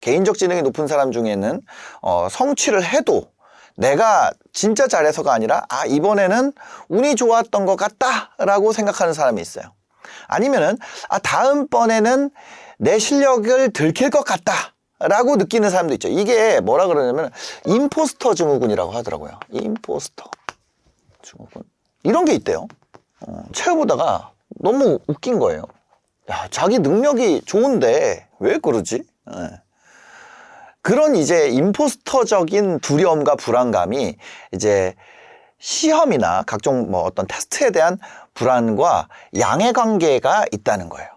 개인적 지능이 높은 사람 중에는 성취를 해도 내가 진짜 잘해서가 아니라 이번에는 운이 좋았던 것 같다라고 생각하는 사람이 있어요. 아니면은 다음번에는 내 실력을 들킬 것 같다라고 느끼는 사람도 있죠. 이게 뭐라 그러냐면 임포스터 증후군이라고 하더라고요. 임포스터 증후군. 이런 게 있대요. 채워보다가 너무 웃긴 거예요. 야, 자기 능력이 좋은데 왜 그러지? 그런 이제 임포스터적인 두려움과 불안감이 이제 시험이나 각종 어떤 테스트에 대한 불안과 양의 관계가 있다는 거예요.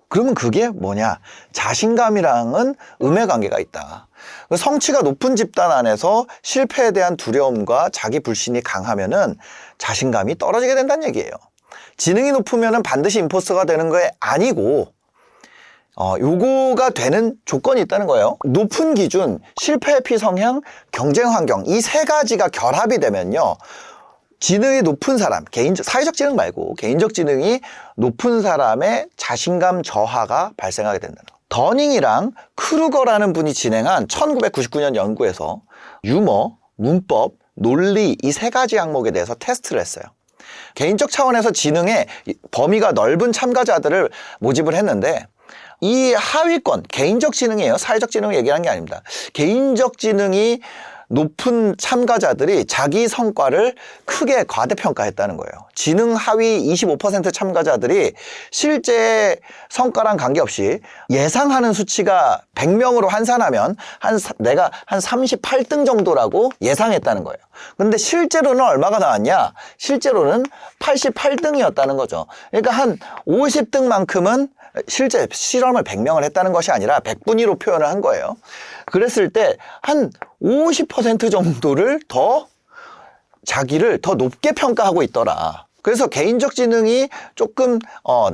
그러면 그게 뭐냐? 자신감이랑은 음의 관계가 있다. 성취가 높은 집단 안에서 실패에 대한 두려움과 자기 불신이 강하면은 자신감이 떨어지게 된다는 얘기예요. 지능이 높으면은 반드시 임포스터가 되는 게 아니고 요거가 되는 조건이 있다는 거예요. 높은 기준, 실패 회피 성향, 경쟁 환경 이 세 가지가 결합이 되면요. 지능이 높은 사람, 사회적 지능 말고 개인적 지능이 높은 사람의 자신감 저하가 발생하게 된다는 거. 더닝이랑 크루거라는 분이 진행한 1999년 연구에서 유머, 문법, 논리 이 세 가지 항목에 대해서 테스트를 했어요. 개인적 차원에서 지능의 범위가 넓은 참가자들을 모집을 했는데 이 하위권, 개인적 지능이에요. 사회적 지능을 얘기하는 게 아닙니다. 개인적 지능이 높은 참가자들이 자기 성과를 크게 과대평가했다는 거예요. 지능 하위 25% 참가자들이 실제 성과랑 관계없이 예상하는 수치가 100명으로 환산하면 내가 한 38등 정도라고 예상했다는 거예요. 근데 실제로는 얼마가 나왔냐? 실제로는 88등이었다는 거죠. 그러니까 한 50등만큼은 실제 실험을 100명을 했다는 것이 아니라 100분위로 표현을 한 거예요. 그랬을 때 한 50% 정도를 자기를 더 높게 평가하고 있더라. 그래서 개인적 지능이 조금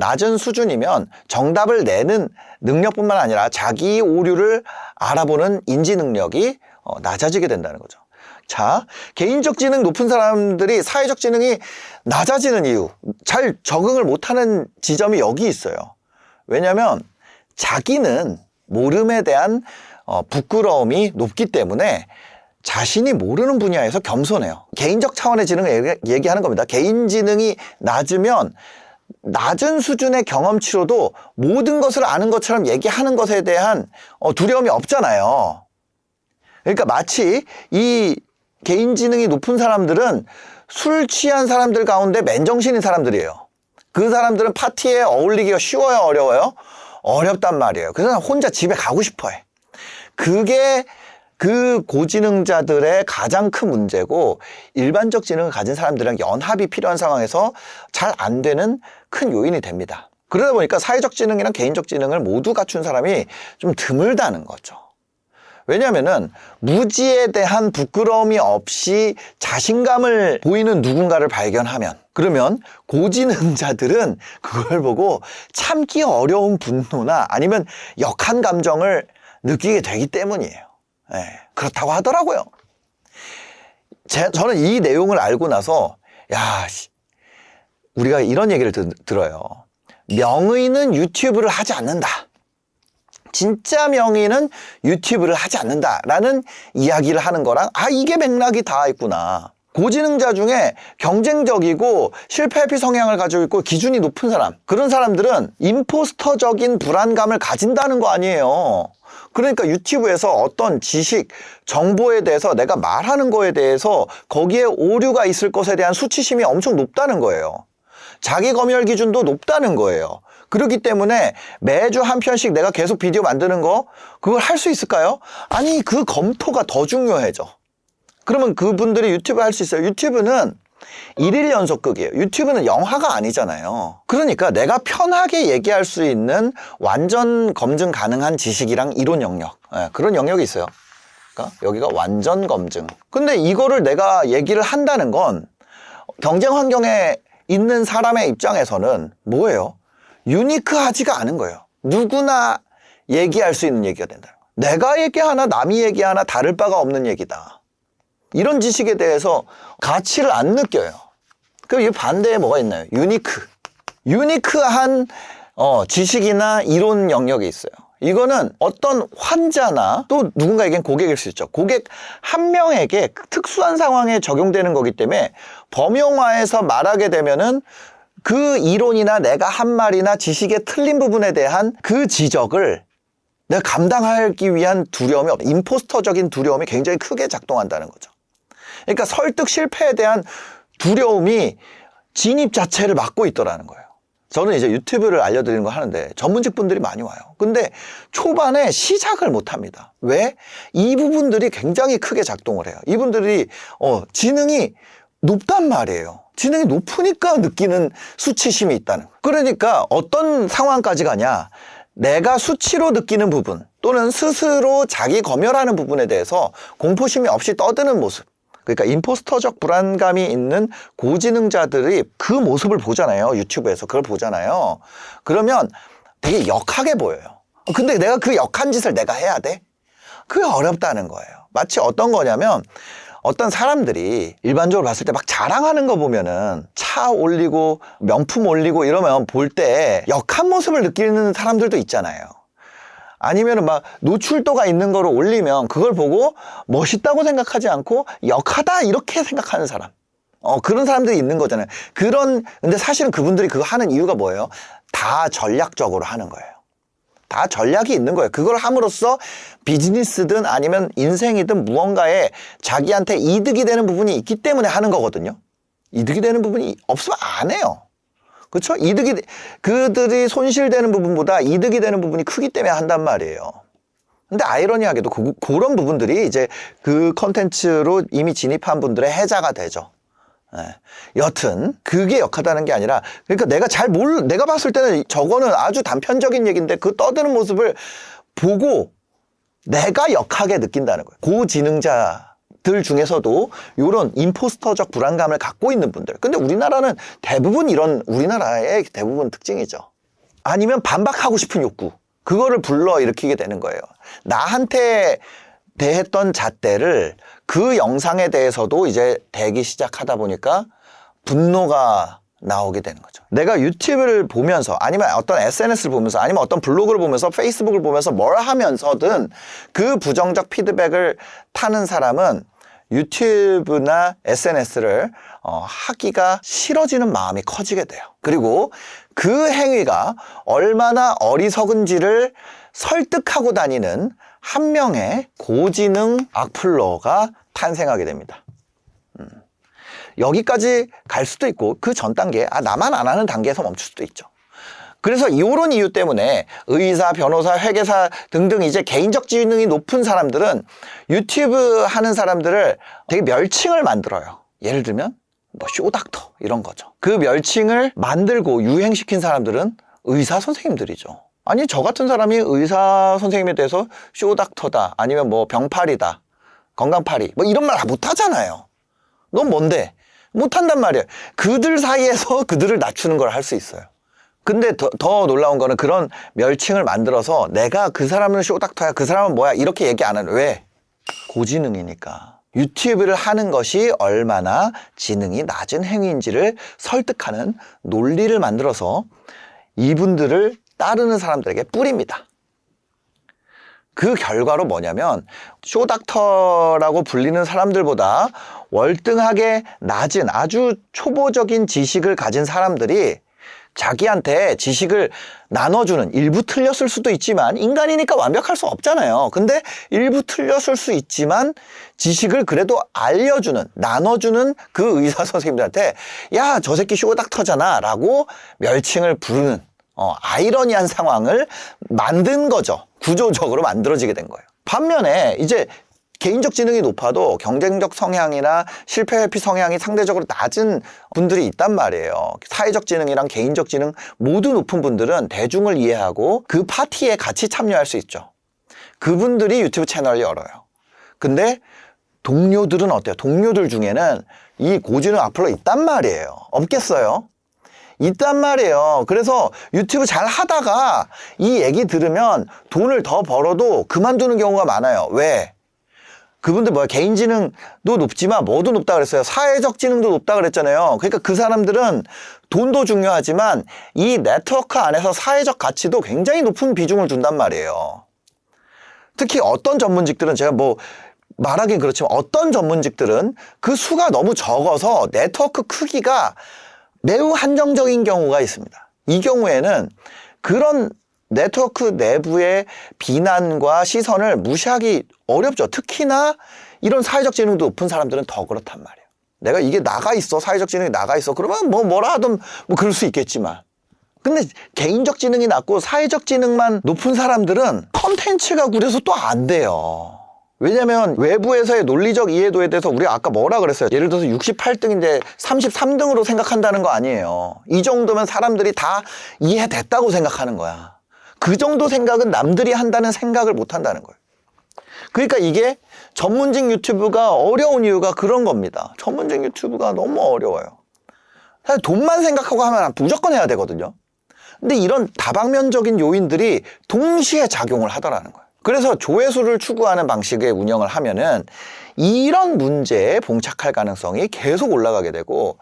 낮은 수준이면 정답을 내는 능력뿐만 아니라 자기 오류를 알아보는 인지 능력이 낮아지게 된다는 거죠. 자, 개인적 지능 높은 사람들이 사회적 지능이 낮아지는 이유, 잘 적응을 못하는 지점이 여기 있어요. 왜냐하면 자기는 모름에 대한 부끄러움이 높기 때문에 자신이 모르는 분야에서 겸손해요. 개인적 차원의 지능을 얘기하는 겁니다. 개인 지능이 낮으면 낮은 수준의 경험치로도 모든 것을 아는 것처럼 얘기하는 것에 대한 두려움이 없잖아요. 그러니까 마치 이 개인 지능이 높은 사람들은 술 취한 사람들 가운데 맨정신인 사람들이에요. 그 사람들은 파티에 어울리기가 쉬워요, 어려워요? 어렵단 말이에요. 그래서 혼자 집에 가고 싶어해. 그게 그 고지능자들의 가장 큰 문제고 일반적 지능을 가진 사람들이랑 연합이 필요한 상황에서 잘 안 되는 큰 요인이 됩니다. 그러다 보니까 사회적 지능이랑 개인적 지능을 모두 갖춘 사람이 좀 드물다는 거죠. 왜냐하면은 무지에 대한 부끄러움이 없이 자신감을 보이는 누군가를 발견하면 그러면 고지능자들은 그걸 보고 참기 어려운 분노나 아니면 역한 감정을 느끼게 되기 때문이에요. 그렇다고 하더라고요. 저는 이 내용을 알고 나서 우리가 이런 얘기를 들어요. 명의는 유튜브를 하지 않는다. 진짜 명의는 유튜브를 하지 않는다라는 이야기를 하는 거랑 이게 맥락이 다 있구나. 고지능자 중에 경쟁적이고 실패 회피 성향을 가지고 있고 기준이 높은 사람, 그런 사람들은 임포스터적인 불안감을 가진다는 거 아니에요. 그러니까 유튜브에서 어떤 지식, 정보에 대해서 내가 말하는 거에 대해서 거기에 오류가 있을 것에 대한 수치심이 엄청 높다는 거예요. 자기 검열 기준도 높다는 거예요. 그렇기 때문에 매주 한 편씩 내가 계속 비디오 만드는 거 그걸 할 수 있을까요? 아니, 그 검토가 더 중요해져. 그러면 그분들이 유튜브 할 수 있어요. 유튜브는 1일 연속극이에요. 유튜브는 영화가 아니잖아요. 그러니까 내가 편하게 얘기할 수 있는 완전 검증 가능한 지식이랑 이론 영역, 그런 영역이 있어요. 그러니까 여기가 완전 검증. 근데 이거를 내가 얘기를 한다는 건 경쟁 환경에 있는 사람의 입장에서는 뭐예요? 유니크하지가 않은 거예요. 누구나 얘기할 수 있는 얘기가 된다. 내가 얘기하나 남이 얘기하나 다를 바가 없는 얘기다. 이런 지식에 대해서 가치를 안 느껴요. 그럼 이 반대에 뭐가 있나요? 유니크한 지식이나 이론 영역이 있어요. 이거는 어떤 환자나 또 누군가에겐 고객일 수 있죠. 고객 한 명에게 특수한 상황에 적용되는 거기 때문에 범용화해서 말하게 되면은 그 이론이나 내가 한 말이나 지식의 틀린 부분에 대한 그 지적을 내가 감당하기 위한 두려움이 임포스터적인 두려움이 굉장히 크게 작동한다는 거죠. 그러니까 설득 실패에 대한 두려움이 진입 자체를 막고 있더라는 거예요. 저는 이제 유튜브를 알려드리는 거 하는데 전문직 분들이 많이 와요. 근데 초반에 시작을 못 합니다. 왜? 이 부분들이 굉장히 크게 작동을 해요. 이분들이 지능이 높단 말이에요. 지능이 높으니까 느끼는 수치심이 있다는 거예요. 그러니까 어떤 상황까지 가냐, 내가 수치로 느끼는 부분 또는 스스로 자기 검열하는 부분에 대해서 공포심이 없이 떠드는 모습, 그러니까 임포스터적 불안감이 있는 고지능자들이 그 모습을 보잖아요. 유튜브에서 그걸 보잖아요. 그러면 되게 역하게 보여요. 근데 내가 그 역한 짓을 내가 해야 돼? 그게 어렵다는 거예요. 마치 어떤 거냐면 어떤 사람들이 일반적으로 봤을 때 막 자랑하는 거 보면은 차 올리고 명품 올리고 이러면 볼 때 역한 모습을 느끼는 사람들도 있잖아요. 아니면은 막 노출도가 있는 거를 올리면 그걸 보고 멋있다고 생각하지 않고 역하다 이렇게 생각하는 사람. 그런 사람들이 있는 거잖아요. 근데 사실은 그분들이 그거 하는 이유가 뭐예요? 다 전략적으로 하는 거예요. 다 전략이 있는 거예요. 그걸 함으로써 비즈니스든 아니면 인생이든 무언가에 자기한테 이득이 되는 부분이 있기 때문에 하는 거거든요. 이득이 되는 부분이 없으면 안 해요. 그렇죠? 그들이 손실되는 부분보다 이득이 되는 부분이 크기 때문에 한단 말이에요. 근데 아이러니하게도 그런 부분들이 이제 그 컨텐츠로 이미 진입한 분들의 해자가 되죠. 네. 여튼 그게 역하다는 게 아니라, 그러니까 내가 봤을 때는 저거는 아주 단편적인 얘기인데 그 떠드는 모습을 보고 내가 역하게 느낀다는 거예요. 고지능자들 중에서도 이런 임포스터적 불안감을 갖고 있는 분들. 근데 우리나라는 대부분 우리나라의 대부분 특징이죠. 아니면 반박하고 싶은 욕구. 그거를 불러일으키게 되는 거예요. 나한테 대했던 잣대를 그 영상에 대해서도 이제 대기 시작하다 보니까 분노가 나오게 되는 거죠. 내가 유튜브를 보면서 아니면 어떤 SNS를 보면서 아니면 어떤 블로그를 보면서 페이스북을 보면서 뭘 하면서든 그 부정적 피드백을 타는 사람은 유튜브나 SNS를 하기가 싫어지는 마음이 커지게 돼요. 그리고 그 행위가 얼마나 어리석은지를 설득하고 다니는 한 명의 고지능 악플러가 탄생하게 됩니다. 여기까지 갈 수도 있고 그 전 단계, 나만 안 하는 단계에서 멈출 수도 있죠. 그래서 이런 이유 때문에 의사, 변호사, 회계사 등등 이제 개인적 지능이 높은 사람들은 유튜브 하는 사람들을 되게 멸칭을 만들어요. 예를 들면 뭐 쇼닥터 이런 거죠. 그 멸칭을 만들고 유행시킨 사람들은 의사 선생님들이죠. 아니 저 같은 사람이 의사 선생님에 대해서 쇼닥터다 아니면 뭐 병파리다 건강파리 뭐 이런 말 못하잖아요. 넌 뭔데? 못한단 말이에요. 그들 사이에서 그들을 낮추는 걸 할 수 있어요. 근데 더 놀라운 거는 그런 멸칭을 만들어서 내가 그 사람은 쇼닥터야 그 사람은 뭐야 이렇게 얘기 안 하는. 왜? 고지능이니까. 유튜브를 하는 것이 얼마나 지능이 낮은 행위인지를 설득하는 논리를 만들어서 이분들을 따르는 사람들에게 뿌립니다. 그 결과로 뭐냐면 쇼닥터라고 불리는 사람들보다 월등하게 낮은 아주 초보적인 지식을 가진 사람들이 자기한테 지식을 나눠주는, 일부 틀렸을 수도 있지만 인간이니까 완벽할 수 없잖아요. 근데 일부 틀렸을 수 있지만 지식을 그래도 알려주는, 나눠주는 그 의사 선생님들한테 야, 저 새끼 쇼닥터잖아 라고 멸칭을 부르는 아이러니한 상황을 만든 거죠. 구조적으로 만들어지게 된 거예요. 반면에 이제 개인적 지능이 높아도 경쟁적 성향이나 실패 회피 성향이 상대적으로 낮은 분들이 있단 말이에요. 사회적 지능이랑 개인적 지능 모두 높은 분들은 대중을 이해하고 그 파티에 같이 참여할 수 있죠. 그분들이 유튜브 채널을 열어요. 근데 동료들은 어때요? 동료들 중에는 이 고지능 악플러 있단 말이에요. 없겠어요? 있단 말이에요. 그래서 유튜브 잘 하다가 이 얘기 들으면 돈을 더 벌어도 그만두는 경우가 많아요. 왜? 그분들 뭐야, 개인지능도 높지만 뭐도 높다 그랬어요. 사회적 지능도 높다 그랬잖아요. 그러니까 그 사람들은 돈도 중요하지만 이 네트워크 안에서 사회적 가치도 굉장히 높은 비중을 둔단 말이에요. 특히 어떤 전문직들은 제가 뭐 말하긴 그렇지만 어떤 전문직들은 그 수가 너무 적어서 네트워크 크기가 매우 한정적인 경우가 있습니다. 이 경우에는 그런 네트워크 내부의 비난과 시선을 무시하기 어렵죠. 특히나 이런 사회적 지능도 높은 사람들은 더 그렇단 말이에요. 내가 이게 나가 있어, 사회적 지능이 나가 있어, 그러면 뭐라 하든 뭐 그럴 수 있겠지만, 근데 개인적 지능이 낮고 사회적 지능만 높은 사람들은 컨텐츠가 구려서 또 안 돼요. 왜냐면 외부에서의 논리적 이해도에 대해서 우리가 아까 뭐라 그랬어요? 예를 들어서 68등인데 33등으로 생각한다는 거 아니에요. 이 정도면 사람들이 다 이해됐다고 생각하는 거야. 그 정도 생각은 남들이 한다는 생각을 못 한다는 거예요. 그러니까 이게 전문직 유튜브가 어려운 이유가 그런 겁니다. 전문직 유튜브가 너무 어려워요. 사실 돈만 생각하고 하면 무조건 해야 되거든요. 근데 이런 다방면적인 요인들이 동시에 작용을 하더라는 거예요. 그래서 조회수를 추구하는 방식의 운영을 하면은 이런 문제에 봉착할 가능성이 계속 올라가게 되고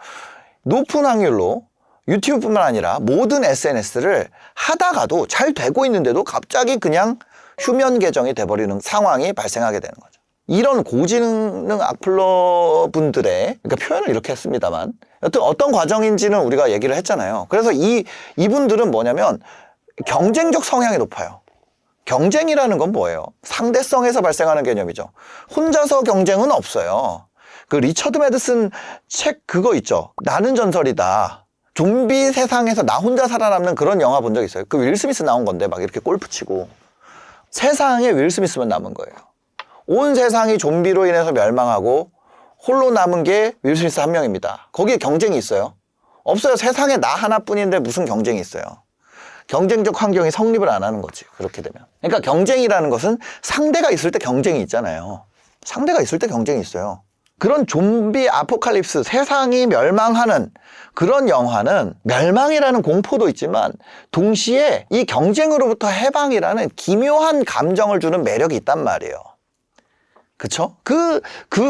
높은 확률로 유튜브뿐만 아니라 모든 SNS를 하다가도 잘 되고 있는데도 갑자기 그냥 휴면 계정이 돼버리는 상황이 발생하게 되는 거죠. 이런 고지능 악플러 분들의, 그러니까 표현을 이렇게 했습니다만 여튼 어떤 과정인지는 우리가 얘기를 했잖아요. 그래서 이분들은 뭐냐면 경쟁적 성향이 높아요. 경쟁이라는 건 뭐예요? 상대성에서 발생하는 개념이죠. 혼자서 경쟁은 없어요. 그 리처드 매드슨 책 그거 있죠. 나는 전설이다. 좀비 세상에서 나 혼자 살아남는 그런 영화 본 적 있어요. 그 윌 스미스 나온 건데 막 이렇게 골프 치고 세상에 윌 스미스만 남은 거예요. 온 세상이 좀비로 인해서 멸망하고 홀로 남은 게 윌 스미스 한 명입니다. 거기에 경쟁이 있어요? 없어요. 세상에 나 하나뿐인데 무슨 경쟁이 있어요? 경쟁적 환경이 성립을 안 하는 거지, 그렇게 되면. 그러니까 경쟁이라는 것은 상대가 있을 때 경쟁이 있잖아요. 상대가 있을 때 경쟁이 있어요. 그런 좀비 아포칼립스, 세상이 멸망하는 그런 영화는 멸망이라는 공포도 있지만 동시에 이 경쟁으로부터 해방이라는 기묘한 감정을 주는 매력이 있단 말이에요. 그쵸? 그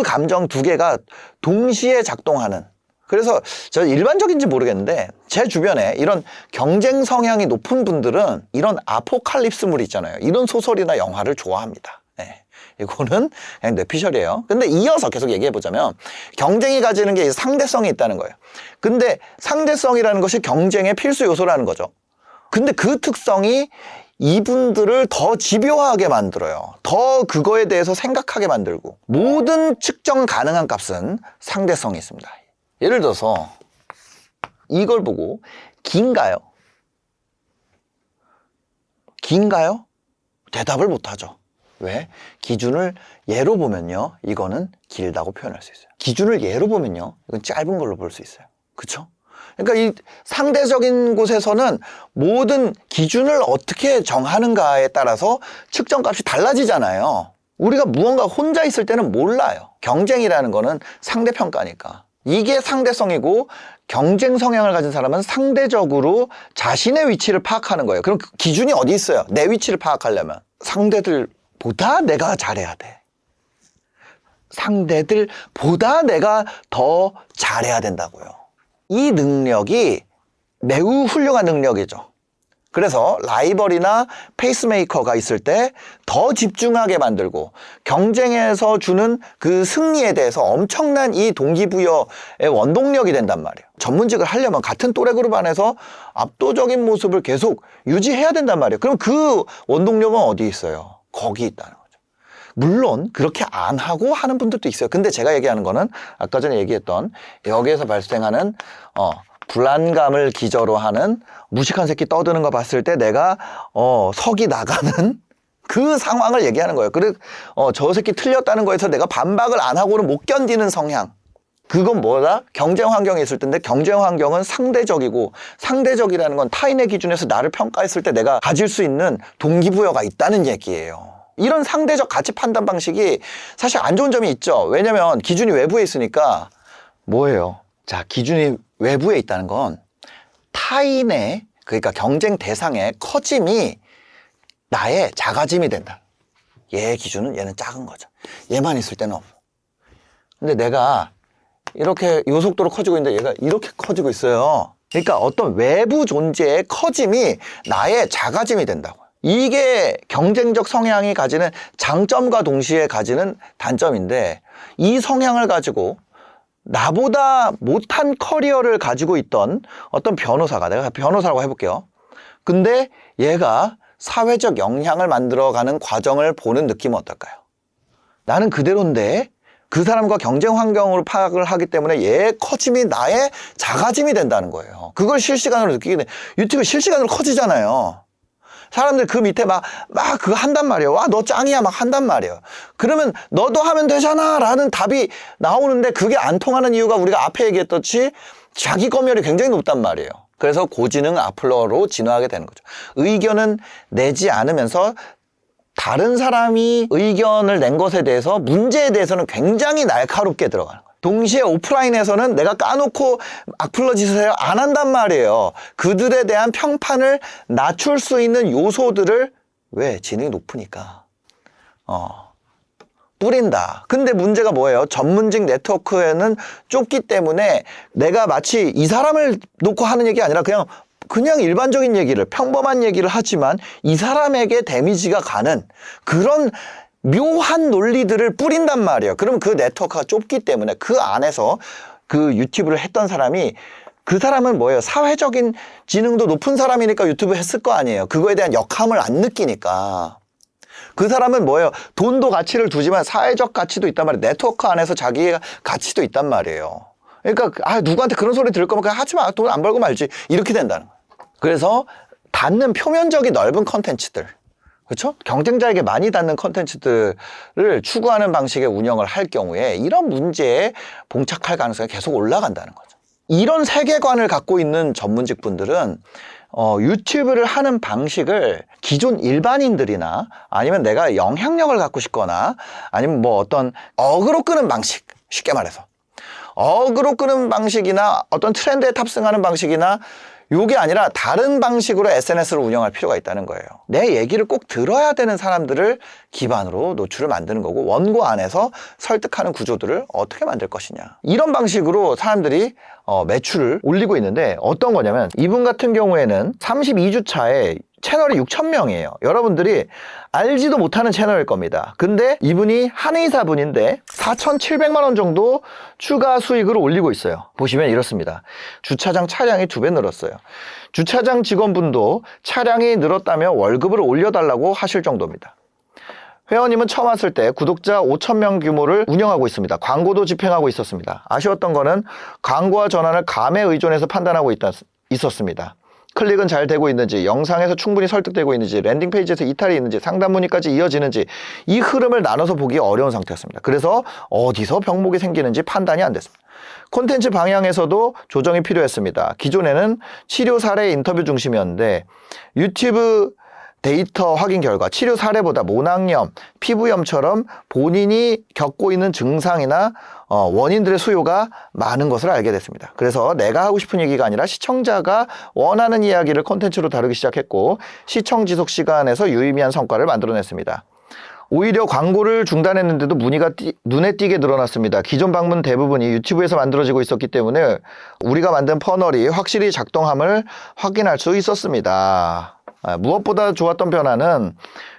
감정 두 개가 동시에 작동하는. 그래서 저 일반적인지 모르겠는데 제 주변에 이런 경쟁 성향이 높은 분들은 이런 아포칼립스물 있잖아요. 이런 소설이나 영화를 좋아합니다. 네. 이거는 그냥 뇌피셜이에요. 근데 이어서 계속 얘기해 보자면 경쟁이 가지는 게 상대성이 있다는 거예요. 근데 상대성이라는 것이 경쟁의 필수 요소라는 거죠. 근데 그 특성이 이분들을 더 집요하게 만들어요. 더 그거에 대해서 생각하게 만들고 모든 측정 가능한 값은 상대성이 있습니다. 예를 들어서 이걸 보고 긴가요? 긴가요? 대답을 못하죠. 왜? 기준을 예로 보면요, 이거는 길다고 표현할 수 있어요. 기준을 예로 보면요, 이건 짧은 걸로 볼 수 있어요. 그쵸? 그러니까 이 상대적인 곳에서는 모든 기준을 어떻게 정하는가에 따라서 측정값이 달라지잖아요. 우리가 무언가 혼자 있을 때는 몰라요. 경쟁이라는 거는 상대평가니까. 이게 상대성이고 경쟁 성향을 가진 사람은 상대적으로 자신의 위치를 파악하는 거예요. 그럼 그 기준이 어디 있어요? 내 위치를 파악하려면 상대들보다 내가 잘해야 돼. 상대들보다 내가 더 잘해야 된다고요. 이 능력이 매우 훌륭한 능력이죠. 그래서 라이벌이나 페이스메이커가 있을 때 더 집중하게 만들고 경쟁에서 주는 그 승리에 대해서 엄청난 이 동기부여의 원동력이 된단 말이에요. 전문직을 하려면 같은 또래 그룹 안에서 압도적인 모습을 계속 유지해야 된단 말이에요. 그럼 그 원동력은 어디 있어요? 거기 있다는 거죠. 물론 그렇게 안 하고 하는 분들도 있어요. 근데 제가 얘기하는 거는 아까 전에 얘기했던 여기에서 발생하는 불안감을 기저로 하는 무식한 새끼 떠드는 거 봤을 때 내가 석이 나가는 그 상황을 얘기하는 거예요. 그리고 저 새끼 틀렸다는 거에서 내가 반박을 안 하고는 못 견디는 성향. 그건 뭐다? 경쟁 환경에 있을 텐데 경쟁 환경은 상대적이고 상대적이라는 건 타인의 기준에서 나를 평가했을 때 내가 가질 수 있는 동기부여가 있다는 얘기예요. 이런 상대적 가치 판단 방식이 사실 안 좋은 점이 있죠. 왜냐면 기준이 외부에 있으니까 뭐예요? 자, 기준이 외부에 있다는 건 타인의, 그러니까 경쟁 대상의 커짐이 나의 작아짐이 된다. 얘의 기준은 얘는 작은 거죠. 얘만 있을 때는 없어. 근데 내가 이렇게 요 속도로 커지고 있는데 얘가 이렇게 커지고 있어요. 그러니까 어떤 외부 존재의 커짐이 나의 작아짐이 된다고요. 이게 경쟁적 성향이 가지는 장점과 동시에 가지는 단점인데, 이 성향을 가지고 나보다 못한 커리어를 가지고 있던 어떤 변호사가, 내가 변호사라고 해볼게요. 근데 얘가 사회적 영향을 만들어가는 과정을 보는 느낌은 어떨까요? 나는 그대로인데 그 사람과 경쟁 환경으로 파악을 하기 때문에 얘의 커짐이 나의 작아짐이 된다는 거예요. 그걸 실시간으로 느끼게 돼. 유튜브 실시간으로 커지잖아요. 사람들 그 밑에 막 그거 한단 말이에요. 와, 너 짱이야 막 한단 말이에요. 그러면 너도 하면 되잖아 라는 답이 나오는데, 그게 안 통하는 이유가 우리가 앞에 얘기했듯이 자기 검열이 굉장히 높단 말이에요. 그래서 고지능 악플러로 진화하게 되는 거죠. 의견은 내지 않으면서 다른 사람이 의견을 낸 것에 대해서, 문제에 대해서는 굉장히 날카롭게 들어가는 거예요. 동시에 오프라인에서는 내가 까놓고 악플러 짓을 안 한단 말이에요. 그들에 대한 평판을 낮출 수 있는 요소들을, 왜? 지능이 높으니까 뿌린다. 근데 문제가 뭐예요? 전문직 네트워크에는 좁기 때문에 내가 마치 이 사람을 놓고 하는 얘기 아니라 그냥 일반적인 얘기를, 평범한 얘기를 하지만 이 사람에게 데미지가 가는 그런 묘한 논리들을 뿌린단 말이에요. 그럼 그 네트워크가 좁기 때문에 그 안에서 그 유튜브를 했던 사람이, 그 사람은 뭐예요? 사회적인 지능도 높은 사람이니까 유튜브 했을 거 아니에요. 그거에 대한 역함을 안 느끼니까. 그 사람은 뭐예요? 돈도 가치를 두지만 사회적 가치도 있단 말이에요. 네트워크 안에서 자기의 가치도 있단 말이에요. 그러니까 누구한테 그런 소리 들을 거면 그냥 하지 마. 돈 안 벌고 말지. 이렇게 된다는 거예요. 그래서 닿는 표면적이 넓은 컨텐츠들, 그렇죠? 경쟁자에게 많이 닿는 컨텐츠들을 추구하는 방식의 운영을 할 경우에 이런 문제에 봉착할 가능성이 계속 올라간다는 거죠. 이런 세계관을 갖고 있는 전문직 분들은 유튜브를 하는 방식을 기존 일반인들이나, 아니면 내가 영향력을 갖고 싶거나, 아니면 뭐 어떤 어그로 끄는 방식, 쉽게 말해서 어그로 끄는 방식이나 어떤 트렌드에 탑승하는 방식이나, 요게 아니라 다른 방식으로 SNS를 운영할 필요가 있다는 거예요. 내 얘기를 꼭 들어야 되는 사람들을 기반으로 노출을 만드는 거고, 원고 안에서 설득하는 구조들을 어떻게 만들 것이냐, 이런 방식으로 사람들이 매출을 올리고 있는데, 어떤 거냐면 이분 같은 경우에는 32주 차에 채널이 6,000명이에요. 여러분들이 알지도 못하는 채널일 겁니다. 근데 이분이 한의사 분인데 4,700만 원 정도 추가 수익을 올리고 있어요. 보시면 이렇습니다. 주차장 차량이 2배 늘었어요. 주차장 직원분도 차량이 늘었다며 월급을 올려달라고 하실 정도입니다. 회원님은 처음 왔을 때 구독자 5,000명 규모를 운영하고 있습니다. 광고도 집행하고 있었습니다. 아쉬웠던 거는 광고와 전환을 감에 의존해서 판단하고 있었습니다. 클릭은 잘 되고 있는지, 영상에서 충분히 설득되고 있는지, 랜딩 페이지에서 이탈이 있는지, 상담 문의까지 이어지는지, 이 흐름을 나눠서 보기 어려운 상태였습니다. 그래서 어디서 병목이 생기는지 판단이 안 됐습니다. 콘텐츠 방향에서도 조정이 필요했습니다. 기존에는 치료 사례 인터뷰 중심이었는데 유튜브 데이터 확인 결과 치료 사례보다 모낭염, 피부염처럼 본인이 겪고 있는 증상이나 원인들의 수요가 많은 것을 알게 됐습니다. 그래서 내가 하고 싶은 얘기가 아니라 시청자가 원하는 이야기를 콘텐츠로 다루기 시작했고, 시청 지속 시간에서 유의미한 성과를 만들어냈습니다. 오히려 광고를 중단했는데도 문의가 눈에 띄게 늘어났습니다. 기존 방문 대부분이 유튜브에서 만들어지고 있었기 때문에 우리가 만든 퍼널이 확실히 작동함을 확인할 수 있었습니다. 무엇보다 좋았던 변화는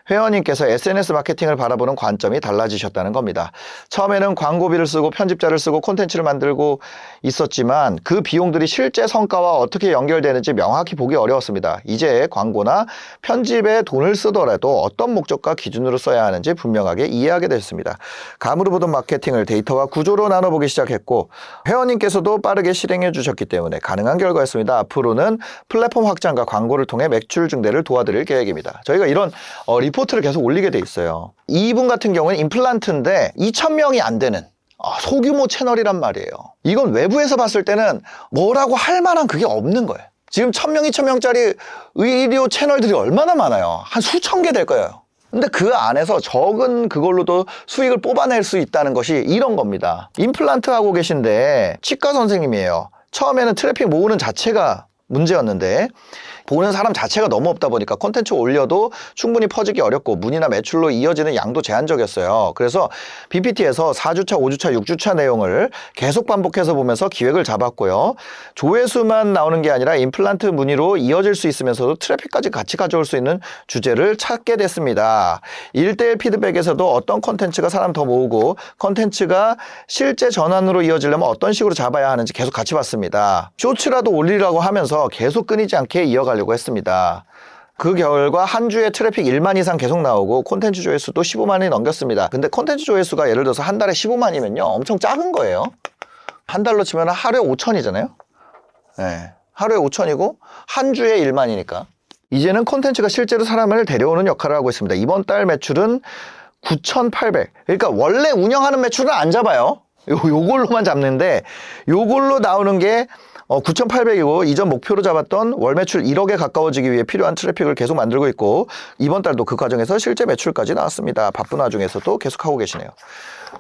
회원님께서 SNS 마케팅을 바라보는 관점이 달라지셨다는 겁니다. 처음에는 광고비를 쓰고 편집자를 쓰고 콘텐츠를 만들고 있었지만 그 비용들이 실제 성과와 어떻게 연결되는지 명확히 보기 어려웠습니다. 이제 광고나 편집에 돈을 쓰더라도 어떤 목적과 기준으로 써야 하는지 분명하게 이해하게 됐습니다. 감으로 보던 마케팅을 데이터와 구조로 나눠보기 시작했고, 회원님께서도 빠르게 실행해 주셨기 때문에 가능한 결과였습니다. 앞으로는 플랫폼 확장과 광고를 통해 매출 증대를 도와드릴 계획입니다. 저희가 이런 리포트를 계속 올리게 돼 있어요. 이분 같은 경우는 임플란트인데 2,000명이 안 되는 소규모 채널이란 말이에요. 이건 외부에서 봤을 때는 뭐라고 할 만한 그게 없는 거예요. 지금 1,000명, 2,000명짜리 의료 채널들이 얼마나 많아요. 한 수천 개 될 거예요. 근데 그 안에서 적은 그걸로도 수익을 뽑아낼 수 있다는 것이 이런 겁니다. 임플란트 하고 계신데 치과 선생님이에요. 처음에는 트래픽 모으는 자체가 문제였는데 보는 사람 자체가 너무 없다 보니까 콘텐츠 올려도 충분히 퍼지기 어렵고 문의나 매출로 이어지는 양도 제한적이었어요. 그래서 BPT에서 4주차, 5주차, 6주차 내용을 계속 반복해서 보면서 기획을 잡았고요. 조회수만 나오는 게 아니라 임플란트 문의로 이어질 수 있으면서도 트래픽까지 같이 가져올 수 있는 주제를 찾게 됐습니다. 1대1 피드백에서도 어떤 콘텐츠가 사람 더 모으고 콘텐츠가 실제 전환으로 이어지려면 어떤 식으로 잡아야 하는지 계속 같이 봤습니다. 쇼츠라도 올리라고 하면서 계속 끊이지 않게 이어가려고 했습니다. 그 결과 한 주에 트래픽 1만 이상 계속 나오고 콘텐츠 조회수도 15만이 넘겼습니다. 근데 콘텐츠 조회수가 예를 들어서 한 달에 15만이면요 엄청 작은 거예요. 한 달로 치면 하루에 5천이잖아요. 네, 하루에 5천이고 한 주에 1만이니까 이제는 콘텐츠가 실제로 사람을 데려오는 역할을 하고 있습니다. 이번 달 매출은 9,800. 그러니까 원래 운영하는 매출은 안 잡아요. 요걸로만 잡는데 요걸로 나오는 게 9,800이고 이전 목표로 잡았던 월 매출 1억에 가까워지기 위해 필요한 트래픽을 계속 만들고 있고 이번 달도 그 과정에서 실제 매출까지 나왔습니다. 바쁜 와중에서도 계속 하고 계시네요.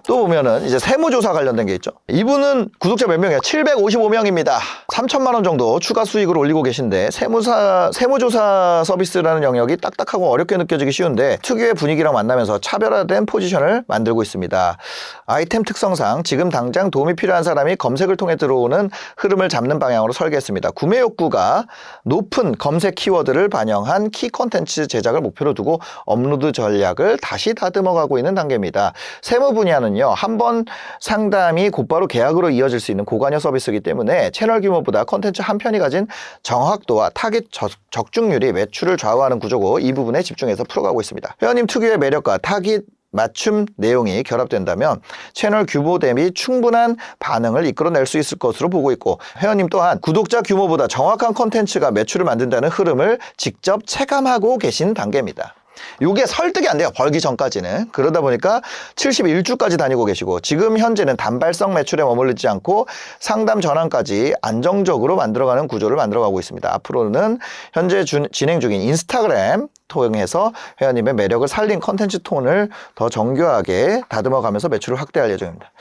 또 보면은 이제 세무조사 관련된 게 있죠. 이분은 구독자 몇 명이에요? 755명입니다. 3천만 원 정도 추가 수익을 올리고 계신데 세무조사 서비스라는 영역이 딱딱하고 어렵게 느껴지기 쉬운데 특유의 분위기랑 만나면서 차별화된 포지션을 만들고 있습니다. 아이템 특성상 지금 당장 도움이 필요한 사람이 검색을 통해 들어오는 흐름을 잡는 방향으로 설계했습니다. 구매 욕구가 높은 검색 키워드를 반영한 키 콘텐츠 제작을 목표로 두고 업로드 전략을 다시 다듬어가고 있는 단계입니다. 세무 분야는요, 한번 상담이 곧바로 계약으로 이어질 수 있는 고관여 서비스이기 때문에 채널 규모보다 콘텐츠 한 편이 가진 정확도와 타깃 적중률이 매출을 좌우하는 구조고 이 부분에 집중해서 풀어가고 있습니다. 회원님 특유의 매력과 타깃 맞춤 내용이 결합된다면 채널 규모 대비 충분한 반응을 이끌어낼 수 있을 것으로 보고 있고 회원님 또한 구독자 규모보다 정확한 콘텐츠가 매출을 만든다는 흐름을 직접 체감하고 계신 단계입니다. 이게 설득이 안 돼요. 벌기 전까지는. 그러다 보니까 71주까지 다니고 계시고 지금 현재는 단발성 매출에 머물리지 않고 상담 전환까지 안정적으로 만들어가는 구조를 만들어가고 있습니다. 앞으로는 현재 진행 중인 인스타그램 통해서 회원님의 매력을 살린 컨텐츠 톤을 더 정교하게 다듬어가면서 매출을 확대할 예정입니다.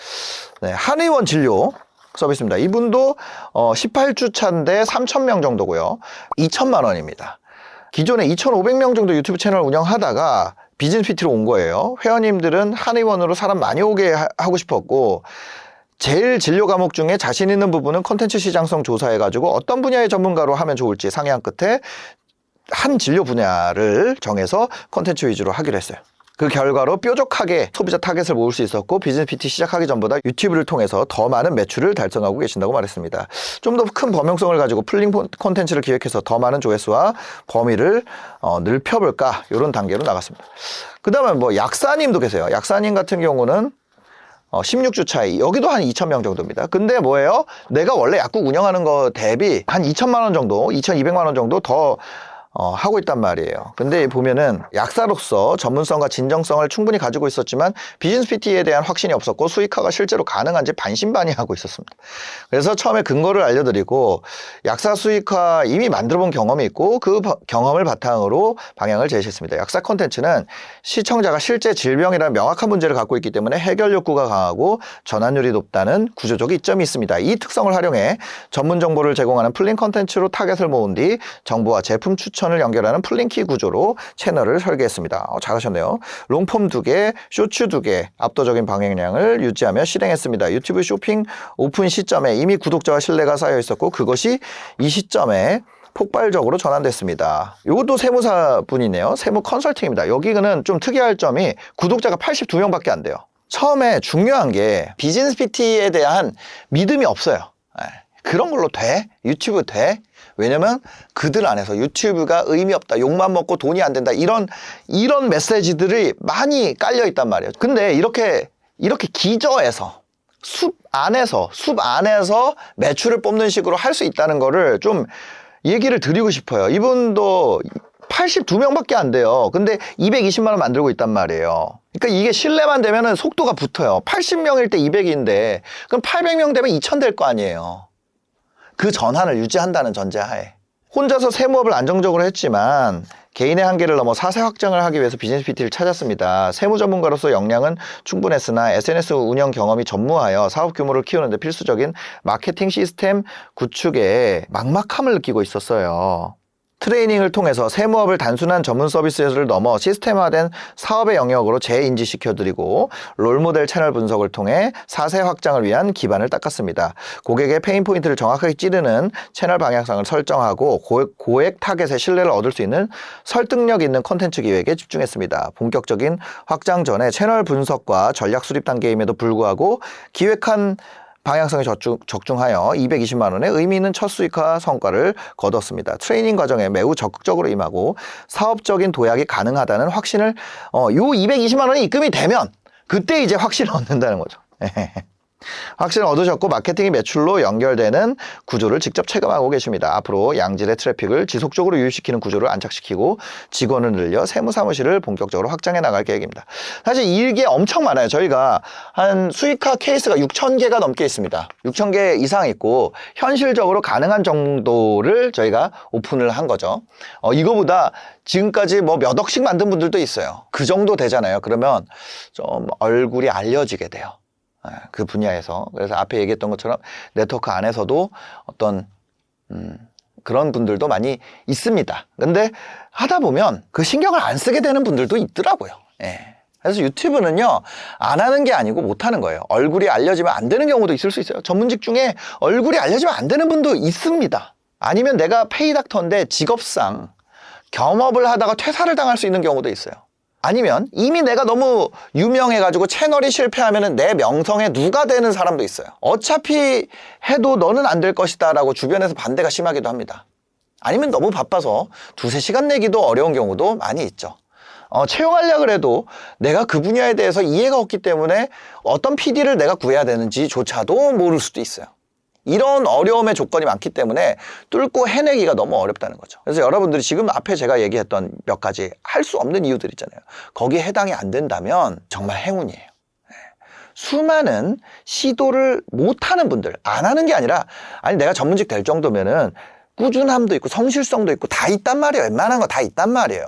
네, 한의원 진료 서비스입니다. 이분도 18주 차인데 3,000명 정도고요. 2천만 원입니다. 기존에 2,500명 정도 유튜브 채널 운영하다가 비즈니스 PT로 온 거예요. 회원님들은 한의원으로 사람 많이 오게 하고 싶었고 제일 진료 과목 중에 자신 있는 부분은 콘텐츠 시장성 조사해가지고 어떤 분야의 전문가로 하면 좋을지 상의한 끝에 한 진료 분야를 정해서 콘텐츠 위주로 하기로 했어요. 그 결과로 뾰족하게 소비자 타겟을 모을 수 있었고 비즈니스 PT 시작하기 전보다 유튜브를 통해서 더 많은 매출을 달성하고 계신다고 말했습니다. 좀 더 큰 범용성을 가지고 풀링 콘텐츠를 기획해서 더 많은 조회수와 범위를 넓혀볼까 이런 단계로 나갔습니다. 그 다음에 뭐 약사님도 계세요. 약사님 같은 경우는 16주 차이, 여기도 한 2,000명 정도입니다. 근데 뭐예요? 내가 원래 약국 운영하는 거 대비 한 2천만 원 정도, 2,200만 원 정도 더 하고 있단 말이에요. 근데 보면은 약사로서 전문성과 진정성을 충분히 가지고 있었지만 비즈니스 PT에 대한 확신이 없었고 수익화가 실제로 가능한지 반신반의하고 있었습니다. 그래서 처음에 근거를 알려드리고 약사 수익화 이미 만들어본 경험이 있고 그 경험을 바탕으로 방향을 제시했습니다. 약사 콘텐츠는 시청자가 실제 질병이라는 명확한 문제를 갖고 있기 때문에 해결 욕구가 강하고 전환율이 높다는 구조적 이점이 있습니다. 이 특성을 활용해 전문 정보를 제공하는 풀링 콘텐츠로 타겟을 모은 뒤 정보와 제품 추천을 연결하는 풀링키 구조로 채널을 설계했습니다. 잘하셨네요. 롱폼 2개, 쇼츠 2개, 압도적인 방향량을 유지하며 실행했습니다. 유튜브 쇼핑 오픈 시점에 이미 구독자와 신뢰가 쌓여 있었고 그것이 이 시점에 폭발적으로 전환됐습니다. 이것도 세무사 분이네요. 세무 컨설팅입니다. 여기는 좀 특이할 점이 구독자가 82명밖에 안 돼요. 처음에 중요한 게 비즈니스 PT에 대한 믿음이 없어요. 그런 걸로 돼? 유튜브 돼? 왜냐면 그들 안에서 유튜브가 의미 없다, 욕만 먹고 돈이 안 된다 이런 메시지들이 많이 깔려 있단 말이에요. 근데 이렇게 기저에서 숲 안에서 매출을 뽑는 식으로 할 수 있다는 거를 좀 얘기를 드리고 싶어요. 이분도 82명밖에 안 돼요. 근데 220만 원 만들고 있단 말이에요. 그러니까 이게 신뢰만 되면은 속도가 붙어요. 80명일 때 200인데 그럼 800명 되면 2000 될 거 아니에요. 그 전환을 유지한다는 전제하에 혼자서 세무업을 안정적으로 했지만 개인의 한계를 넘어 사세 확장을 하기 위해서 비즈니스 PT를 찾았습니다. 세무 전문가로서 역량은 충분했으나 SNS 운영 경험이 전무하여 사업 규모를 키우는 데 필수적인 마케팅 시스템 구축에 막막함을 느끼고 있었어요. 트레이닝을 통해서 세무업을 단순한 전문 서비스를 넘어 시스템화된 사업의 영역으로 재인지시켜드리고 롤모델 채널 분석을 통해 사세 확장을 위한 기반을 닦았습니다. 고객의 페인 포인트를 정확하게 찌르는 채널 방향성을 설정하고 고액 타겟의 신뢰를 얻을 수 있는 설득력 있는 콘텐츠 기획에 집중했습니다. 본격적인 확장 전에 채널 분석과 전략 수립 단계임에도 불구하고 기획한 방향성에 적중하여 220만 원의 의미 있는 첫 수익화 성과를 거뒀습니다. 트레이닝 과정에 매우 적극적으로 임하고 사업적인 도약이 가능하다는 확신을 요 220만 원이 입금이 되면 그때 이제 확신을 얻는다는 거죠. 확신을 얻으셨고 마케팅이 매출로 연결되는 구조를 직접 체감하고 계십니다. 앞으로 양질의 트래픽을 지속적으로 유입시키는 구조를 안착시키고 직원을 늘려 세무사무실을 본격적으로 확장해 나갈 계획입니다. 사실 이게 엄청 많아요. 저희가 한 수익화 케이스가 6,000개가 넘게 있습니다. 6,000개 이상 있고 현실적으로 가능한 정도를 저희가 오픈을 한 거죠. 이거보다 지금까지 뭐 몇 억씩 만든 분들도 있어요. 그 정도 되잖아요. 그러면 좀 얼굴이 알려지게 돼요. 그 분야에서. 그래서 앞에 얘기했던 것처럼 네트워크 안에서도 어떤 그런 분들도 많이 있습니다. 근데 하다 보면 그 신경을 안 쓰게 되는 분들도 있더라고요. 그래서 유튜브는요, 안 하는 게 아니고 못 하는 거예요. 얼굴이 알려지면 안 되는 경우도 있을 수 있어요. 전문직 중에 얼굴이 알려지면 안 되는 분도 있습니다. 아니면 내가 페이닥터인데 직업상 겸업을 하다가 퇴사를 당할 수 있는 경우도 있어요. 아니면 이미 내가 너무 유명해가지고 채널이 실패하면 내 명성에 누가 되는 사람도 있어요. 어차피 해도 너는 안 될 것이다 라고 주변에서 반대가 심하기도 합니다. 아니면 너무 바빠서 2-3시간 내기도 어려운 경우도 많이 있죠. 채용하려고 해도 내가 그 분야에 대해서 이해가 없기 때문에 어떤 PD를 내가 구해야 되는지조차도 모를 수도 있어요. 이런 어려움의 조건이 많기 때문에 뚫고 해내기가 너무 어렵다는 거죠. 그래서 여러분들이 지금 앞에 제가 얘기했던 몇 가지 할 수 없는 이유들 있잖아요. 거기에 해당이 안 된다면 정말 행운이에요. 수많은 시도를 못하는 분들, 안 하는 게 아니라 아니 내가 전문직 될 정도면은 꾸준함도 있고 성실성도 있고 다 있단 말이에요. 웬만한 거 다 있단 말이에요.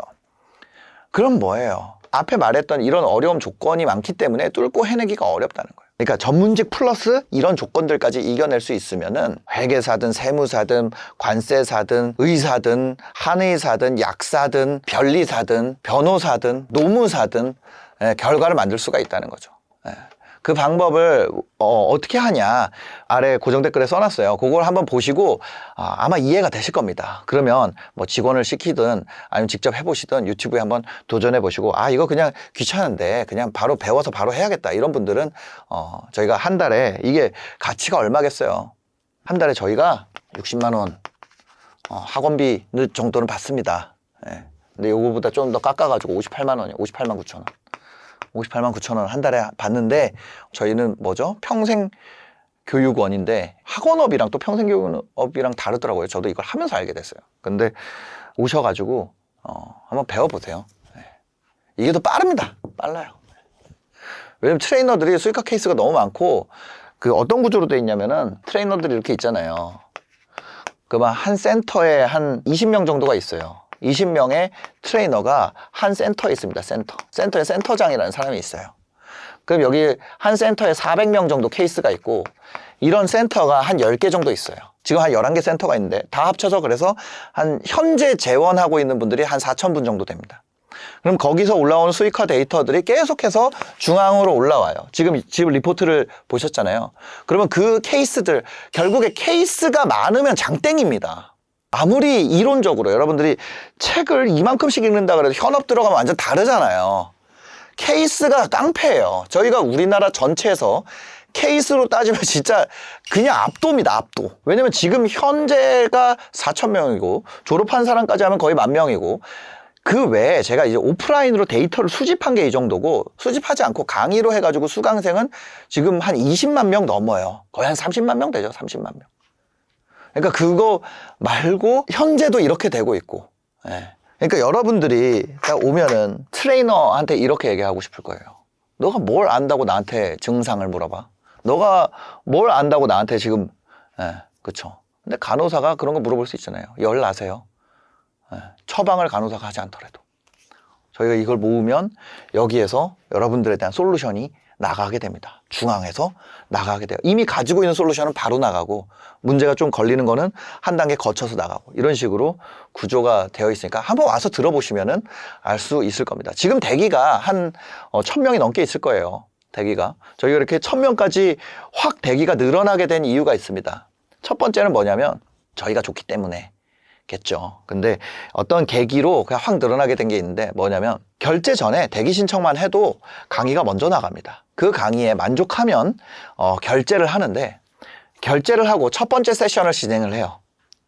그럼 뭐예요? 앞에 말했던 이런 어려움 조건이 많기 때문에 뚫고 해내기가 어렵다는 거예요. 그러니까 전문직 플러스 이런 조건들까지 이겨낼 수 있으면은 회계사든 세무사든 관세사든 의사든 한의사든 약사든 변리사든 변호사든 노무사든 결과를 만들 수가 있다는 거죠. 그 방법을 어떻게 하냐 아래 고정 댓글에 써놨어요. 그걸 한번 보시고 아마 이해가 되실 겁니다. 그러면 뭐 직원을 시키든 아니면 직접 해보시든 유튜브에 한번 도전해 보시고 이거 그냥 귀찮은데 그냥 바로 배워서 바로 해야겠다 이런 분들은 저희가 한 달에 이게 가치가 얼마겠어요. 한 달에 저희가 60만 원 학원비 정도는 받습니다. 근데 요거보다 좀 더 깎아가지고 58만 원이에요. 58만 9천 원. 58만 9천 원 한 달에 받는데 저희는 뭐죠? 평생교육원인데 학원업이랑 또 평생교육업이랑 다르더라고요. 저도 이걸 하면서 알게 됐어요. 근데 오셔가지고 한번 배워보세요. 이게 더 빠릅니다. 빨라요. 왜냐면 트레이너들이 수익화 케이스가 너무 많고 그 어떤 구조로 돼 있냐면은 트레이너들이 이렇게 있잖아요. 그만 한 센터에 한 20명 정도가 있어요. 20명의 트레이너가 한 센터에 있습니다. 센터에 센터장이라는 사람이 있어요. 그럼 여기 한 센터에 400명 정도 케이스가 있고 이런 센터가 한 10개 정도 있어요. 지금 한 11개 센터가 있는데 다 합쳐서 그래서 한 현재 재원하고 있는 분들이 한 4,000분 정도 됩니다. 그럼 거기서 올라오는 수익화 데이터들이 계속해서 중앙으로 올라와요. 지금 리포트를 보셨잖아요. 그러면 그 케이스들 결국에 케이스가 많으면 장땡입니다. 아무리 이론적으로 여러분들이 책을 이만큼씩 읽는다 그래도 현업 들어가면 완전 다르잖아요. 케이스가 깡패예요. 저희가 우리나라 전체에서 케이스로 따지면 진짜 그냥 압도입니다. 압도. 왜냐면 지금 현재가 4,000명이고 졸업한 사람까지 하면 거의 10,000명이고 그 외에 제가 이제 오프라인으로 데이터를 수집한 게 이 정도고 수집하지 않고 강의로 해가지고 수강생은 지금 한 20만 명 넘어요. 거의 한 30만 명 되죠. 30만 명. 그러니까 그거 말고 현재도 이렇게 되고 있고. 그러니까 여러분들이 딱 오면은 트레이너한테 이렇게 얘기하고 싶을 거예요. 너가 뭘 안다고 나한테 증상을 물어봐? 너가 뭘 안다고 나한테 지금 그쵸. 근데 간호사가 그런 거 물어볼 수 있잖아요. 열 나세요? 처방을 간호사가 하지 않더라도 저희가 이걸 모으면 여기에서 여러분들에 대한 솔루션이 나가게 됩니다. 중앙에서 나가게 돼요. 이미 가지고 있는 솔루션은 바로 나가고 문제가 좀 걸리는 거는 한 단계 거쳐서 나가고 이런 식으로 구조가 되어 있으니까 한번 와서 들어보시면은 알 수 있을 겁니다. 지금 대기가 한 1000명이 넘게 있을 거예요. 대기가. 저희가 이렇게 1000명까지 확 대기가 늘어나게 된 이유가 있습니다. 첫 번째는 뭐냐면 저희가 좋기 때문에 겠죠. 근데 어떤 계기로 그냥 확 늘어나게 된 게 있는데 뭐냐면 결제 전에 대기 신청만 해도 강의가 먼저 나갑니다. 그 강의에 만족하면 결제를 하는데 결제를 하고 첫 번째 세션을 진행을 해요.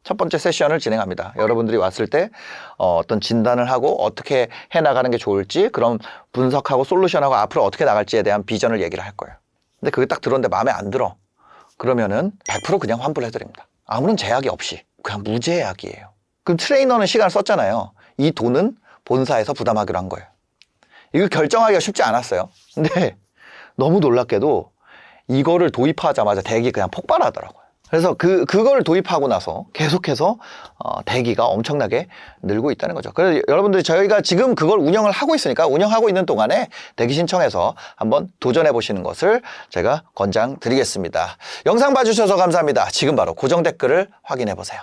첫 번째 세션을 진행합니다. 여러분들이 왔을 때 어떤 진단을 하고 어떻게 해나가는 게 좋을지 그럼 분석하고 솔루션하고 앞으로 어떻게 나갈지에 대한 비전을 얘기를 할 거예요. 근데 그게 딱 들었는데 마음에 안 들어. 그러면은 100% 그냥 환불해 드립니다. 아무런 제약이 없이 그냥 무제약이에요. 그럼 트레이너는 시간을 썼잖아요. 이 돈은 본사에서 부담하기로 한 거예요. 이거 결정하기가 쉽지 않았어요. 근데 너무 놀랍게도 이거를 도입하자마자 대기 그냥 폭발하더라고요. 그래서 그걸 도입하고 나서 계속해서 대기가 엄청나게 늘고 있다는 거죠. 그래서 여러분들이 저희가 지금 그걸 운영을 하고 있으니까 운영하고 있는 동안에 대기 신청해서 한번 도전해 보시는 것을 제가 권장드리겠습니다. 영상 봐주셔서 감사합니다. 지금 바로 고정 댓글을 확인해 보세요.